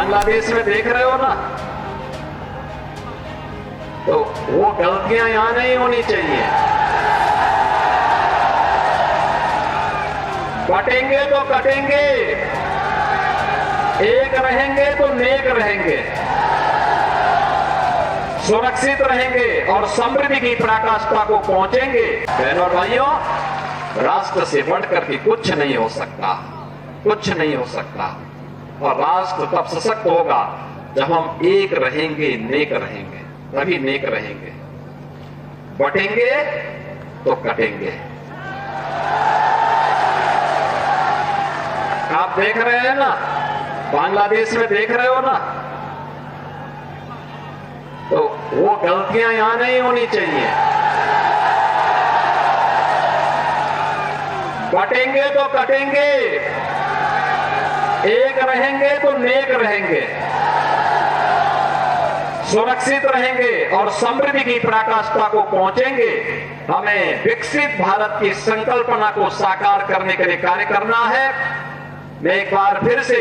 बांग्लादेश में देख रहे हो ना, तो वो गलतियां यहां नहीं होनी चाहिए। बटेंगे तो कटेंगे, एक रहेंगे तो नेक रहेंगे, सुरक्षित रहेंगे और समृद्धि की पराकाष्ठा को पहुंचेंगे। बहनों और भाइयों, राष्ट्र से बढ़कर के कुछ नहीं हो सकता, कुछ नहीं हो सकता। और राष्ट्र तब सशक्त होगा जब हम एक रहेंगे, नेक रहेंगे, तभी नेक रहेंगे। बटेंगे तो कटेंगे। आप देख रहे हैं ना, बांग्लादेश में देख रहे हो ना, तो वो गलतियां यहां नहीं होनी चाहिए। बटेंगे तो कटेंगे, एक रहेंगे तो नेक रहेंगे, सुरक्षित रहेंगे और समृद्धि की पराकाष्ठा को पहुंचेंगे। हमें विकसित भारत की संकल्पना को साकार करने के लिए कार्य करना है। मैं एक बार फिर से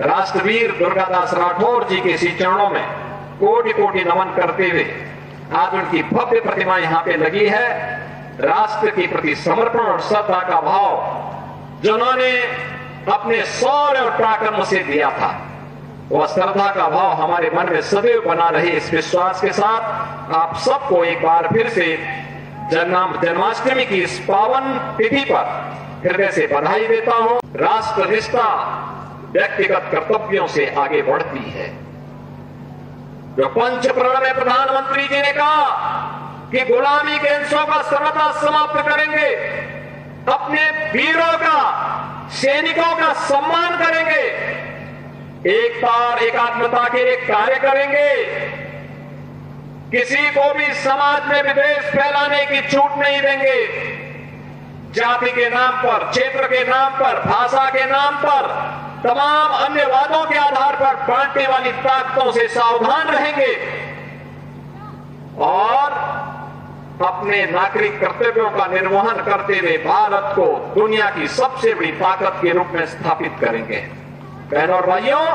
राष्ट्रवीर दुर्गादास राठौर जी के इसी चरणों में कोटि कोटि नमन करते हुए, आज उनकी भव्य प्रतिमा यहां पे लगी है। राष्ट्र के प्रति समर्पण और श्रद्धा का भाव जिन्होंने अपने शौर्य और पराक्रम से दिया था, वह श्रद्धा का भाव हमारे मन में सदैव बना रहे। इस विश्वास के साथ आप सबको एक बार फिर से जन्माष्टमी की इस पावन तिथि पर हृदय से बधाई देता हूं। राष्ट्र निष्ठा व्यक्तिगत कर्तव्यों से आगे बढ़ती है। जो पंचप्रण में प्रधानमंत्री जी ने कहा कि गुलामी के अंशों का सर्वथा समाप्त करेंगे, अपने वीरों का, सैनिकों का सम्मान करेंगे, एकता और एकात्मता के लिए कार्य करेंगे, किसी को भी समाज में विद्वेष फैलाने की छूट नहीं देंगे, जाति के नाम पर, क्षेत्र के नाम पर, भाषा के नाम पर, तमाम अन्य वादों के आधार पर बांटने वाली ताकतों से सावधान रहेंगे और अपने नागरिक कर्तव्यों का निर्वहन करते हुए भारत को दुनिया की सबसे बड़ी ताकत के रूप में स्थापित करेंगे। बहनों और भाइयों,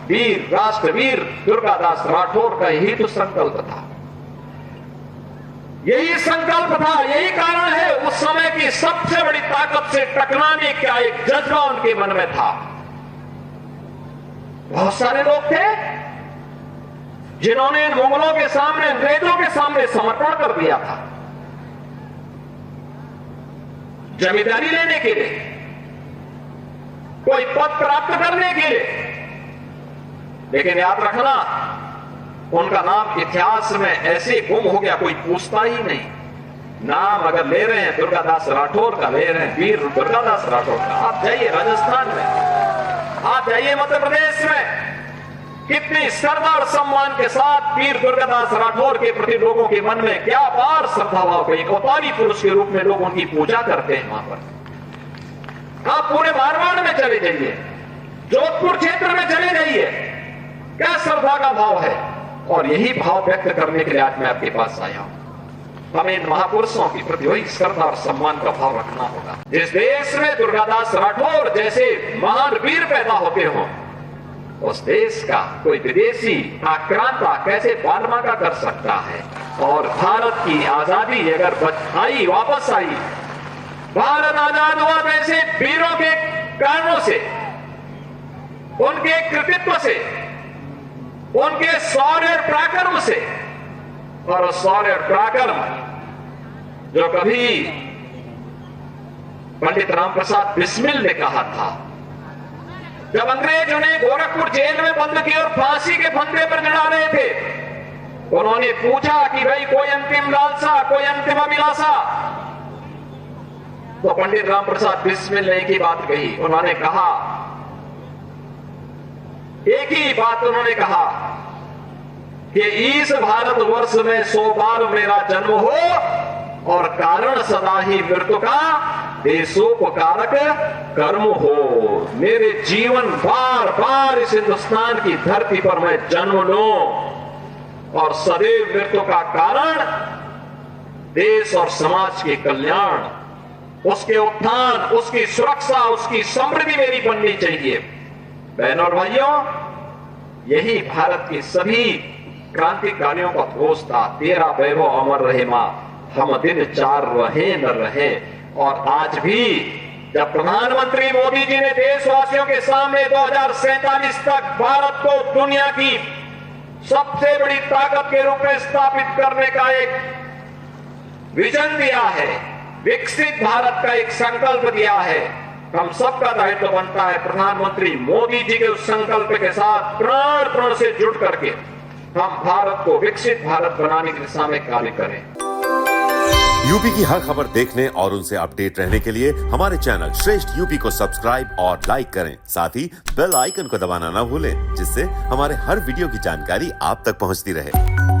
वीर राष्ट्रवीर दुर्गादास राठौर का यही तो संकल्प था, यही संकल्प था, यही कारण है उस समय की सबसे बड़ी ताकत से टकराने का एक जज्बा उनके मन में था। बहुत सारे लोग थे जिन्होंने इन मुगलों के सामने, अंग्रेजों के सामने समर्पण कर दिया था जमींदारी लेने के लिए, कोई पद प्राप्त करने के लिए। लेकिन याद रखना, उनका नाम इतिहास में ऐसे गुम हो गया, कोई पूछता ही नहीं। नाम अगर ले रहे हैं दुर्गादास राठौर का, ले रहे हैं वीर दुर्गादास राठौर का। आप जाइए राजस्थान में, आप जाइए मध्य प्रदेश में, कितनी श्रद्धा और सम्मान के साथ वीर दुर्गादास राठौर के प्रति लोगों के मन में क्या अपार श्रद्धा भाव, एक अवतारी पुरुष के रूप में लोग उनकी पूजा करते हैं। वहां पर आप पूरे मारवाड़ में चले जाइए, जोधपुर क्षेत्र में चले जाइए, क्या श्रद्धा का भाव है। और यही भाव व्यक्त करने के लिए आज मैं आपके पास आया हूं। हमें इन महापुरुषों के प्रति वही श्रद्धा और सम्मान का भाव रखना होगा। जिस देश में दुर्गादास राठौर जैसे महान वीर पैदा होते हों, उस देश का कोई विदेशी आक्रांता कैसे बालमाका कर सकता है। और भारत की आजादी अगर आई, वापस आई, भारत आजाद हुआ वैसे वीरों के कारणों से, उनके कृतित्व से, उनके शौर्य और पराक्रम से। और शौर्य और पराक्रम जो कभी पंडित राम प्रसाद बिस्मिल ने कहा था, जब अंग्रेज उन्हें गोरखपुर जेल में बंद किए और फांसी के फंदे पर चढ़ा रहे थे, उन्होंने पूछा कि भाई कोई अंतिम लालसा, कोई अंतिम अभिलाषा? तो पंडित राम प्रसाद बिस्मिल ने एक ही बात कही। उन्होंने कहा, एक ही बात उन्होंने कहा कि इस भारतवर्ष में 100 बार मेरा जन्म हो और कारण सदा ही मृत्यु का देशोपकारक कर्म हो। मेरे जीवन बार बार इस हिंदुस्तान की धरती पर मैं जन्म लूं और सदैव मृत्यु का कारण देश और समाज के कल्याण, उसके उत्थान, उसकी सुरक्षा, उसकी समृद्धि मेरी बननी चाहिए। बहनों और भाइयों, यही भारत की सभी क्रांतिकारियों का घोष था, तेरा वैभव अमर रहे मां, हम दिन चार रहे न रहे। और आज भी जब प्रधानमंत्री मोदी जी ने देशवासियों के सामने 2047 तक भारत को दुनिया की सबसे बड़ी ताकत के रूप में स्थापित करने का एक विजन दिया है, विकसित भारत का एक संकल्प दिया है, हम सबका दायित्व बनता है प्रधानमंत्री मोदी जी के उस संकल्प के साथ प्राण से जुट करके हम भारत को विकसित भारत बनाने की दिशा में कार्य करें। यूपी की हर खबर देखने और उनसे अपडेट रहने के लिए हमारे चैनल श्रेष्ठ यूपी को सब्सक्राइब और लाइक करें। साथ ही बेल आइकन को दबाना ना भूलें, जिससे हमारे हर वीडियो की जानकारी आप तक पहुंचती रहे।